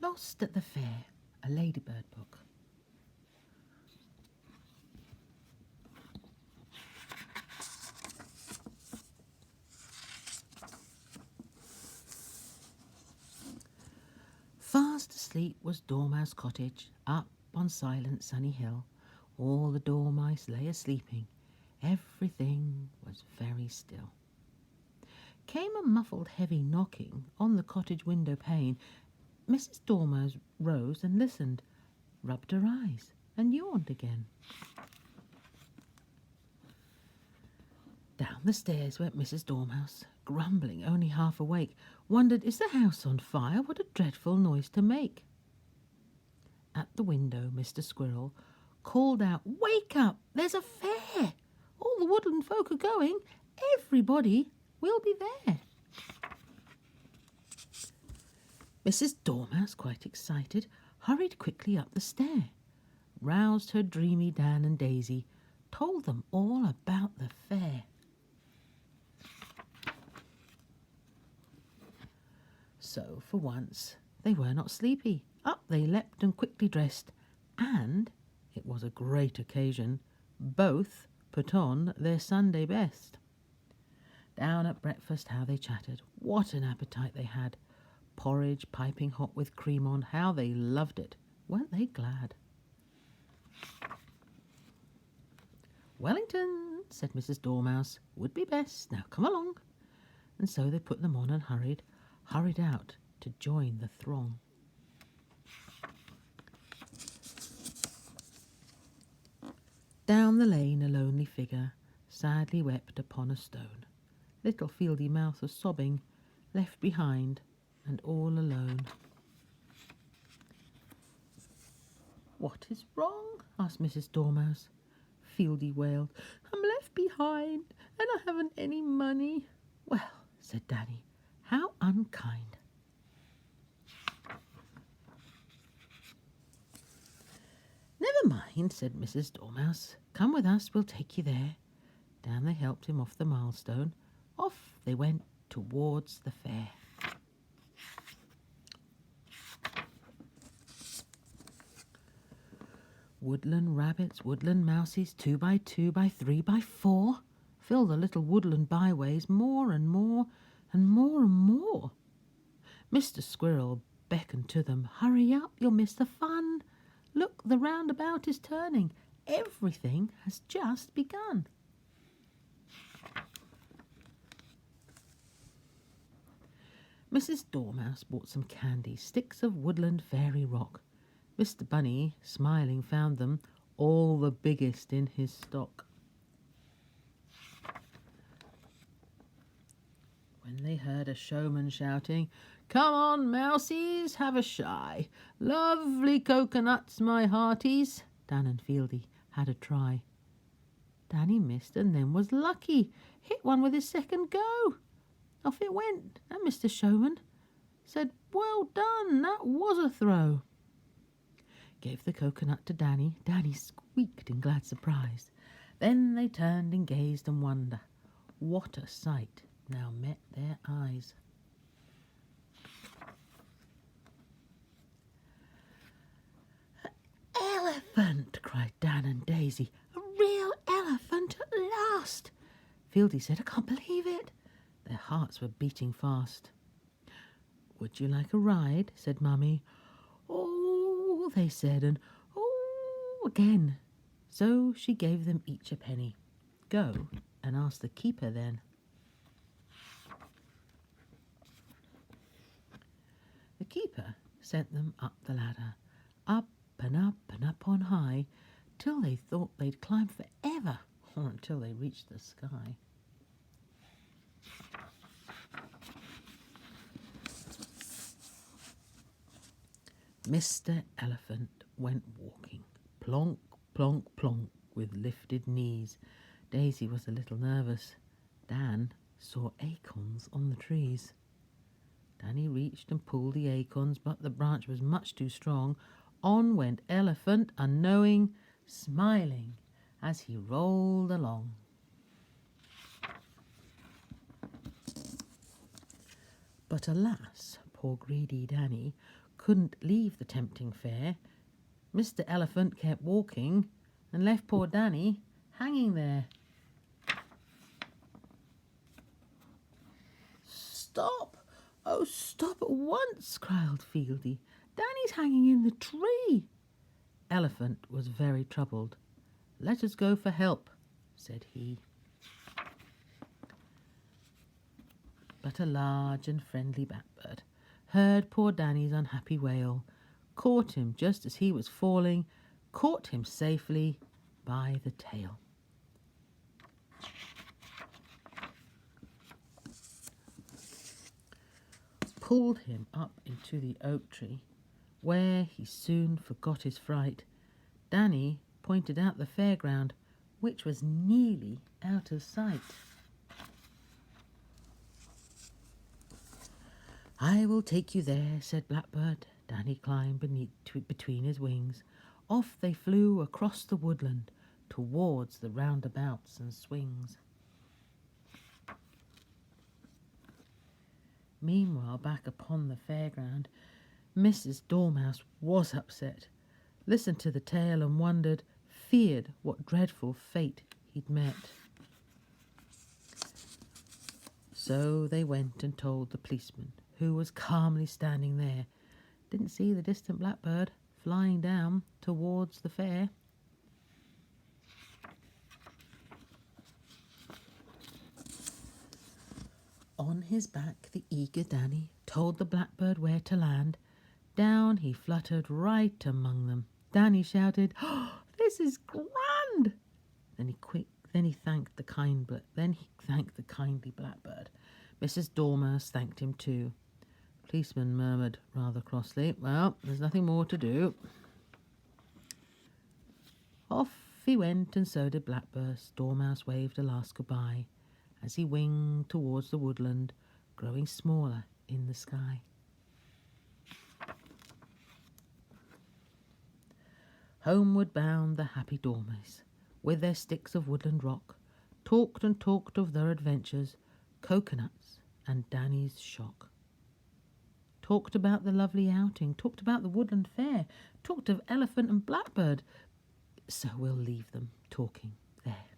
Lost at the Fair, a Ladybird book. Fast asleep was Dormouse Cottage, up on silent sunny hill. All the dormice lay a-sleeping. Everything was very still. Came a muffled heavy knocking on the cottage window pane. Mrs. Dormouse rose and listened, rubbed her eyes and yawned again. Down the stairs went Mrs. Dormouse, grumbling, only half awake. Wondered, is the house on fire? What a dreadful noise to make. At the window, Mr. Squirrel called out, "Wake up! There's a fair! All the woodland folk are going. Everybody will be there." Mrs. Dormouse, quite excited, hurried quickly up the stair, roused her dreamy Dan and Daisy, told them all about the fair. So, for once, they were not sleepy. Up they leapt and quickly dressed, and, it was a great occasion, both put on their Sunday best. Down at breakfast, how they chattered. What an appetite they had. Porridge piping hot with cream on. How they loved it. Weren't they glad? "Wellington," said Mrs. Dormouse, "would be best. Now come along." And so they put them on and hurried out to join the throng. Down the lane a lonely figure sadly wept upon a stone. Little Fieldy Mouth was sobbing, left behind and all alone. "What is wrong?" asked Mrs. Dormouse. Fieldy wailed, "I'm left behind and I haven't any money." "Well," said Danny, "how unkind." "Never mind," said Mrs. Dormouse. "Come with us, we'll take you there." Down they helped him off the milestone. Off they went towards the fair. Woodland rabbits, woodland mousies, 2 by 2 by 3 by 4, fill the little woodland byways more and more and more and more. Mr. Squirrel beckoned to them. "Hurry up, you'll miss the fun. Look, the roundabout is turning. Everything has just begun." Mrs. Dormouse bought some candy, sticks of woodland fairy rock. Mr. Bunny, smiling, found them, all the biggest in his stock. When they heard a showman shouting, "Come on, mousies, have a shy. Lovely coconuts, my hearties," Dan and Fieldy had a try. Danny missed and then was lucky. Hit one with his second go. Off it went, and Mr. Showman said, "Well done, that was a throw." Gave the coconut to Danny. Danny squeaked in glad surprise. Then they turned and gazed and wonder. What a sight now met their eyes. "An elephant!" cried Dan and Daisy. "A real elephant at last!" Fieldy said, "I can't believe it." Their hearts were beating fast. "Would you like a ride?" said Mummy. "Oh," they said, and "oh" again. So she gave them each a penny. "Go and ask the keeper then." The keeper sent them up the ladder, up and up and up on high, till they thought they'd climb forever, or until they reached the sky. Mr. Elephant went walking, plonk, plonk, plonk, with lifted knees. Daisy was a little nervous. Dan saw acorns on the trees. Danny reached and pulled the acorns, but the branch was much too strong. On went Elephant, unknowing, smiling as he rolled along. But alas, poor poor greedy Danny couldn't leave the tempting fare, Mr. Elephant kept walking and left poor Danny hanging there. "Stop! Oh, stop at once!" cried Fieldy. "Danny's hanging in the tree." Elephant was very troubled. "Let us go for help," said he. But a large and friendly blackbird heard poor Danny's unhappy wail, caught him just as he was falling, caught him safely by the tail. Pulled him up into the oak tree, where he soon forgot his fright. Danny pointed out the fairground, which was nearly out of sight. "I will take you there," said Blackbird. Danny climbed between his wings. Off they flew across the woodland towards the roundabouts and swings. Meanwhile, back upon the fairground, Mrs. Dormouse was upset, listened to the tale and wondered, feared what dreadful fate he'd met. So they went and told the policeman, who was calmly standing there. Didn't see the distant blackbird flying down towards the fair. On his back, the eager Danny told the blackbird where to land. Down he fluttered right among them. Danny shouted, "Oh, this is grand!" Then he thanked the kindly blackbird. Mrs. Dormouse thanked him too. The policeman murmured rather crossly, "Well, there's nothing more to do." Off he went, and so did Blackbird. Dormouse waved a last goodbye as he winged towards the woodland, growing smaller in the sky. Homeward bound the happy Dormice, with their sticks of woodland rock, talked and talked of their adventures, coconuts and Danny's shock. Talked about the lovely outing, talked about the woodland fair, talked of elephant and blackbird. So we'll leave them talking there.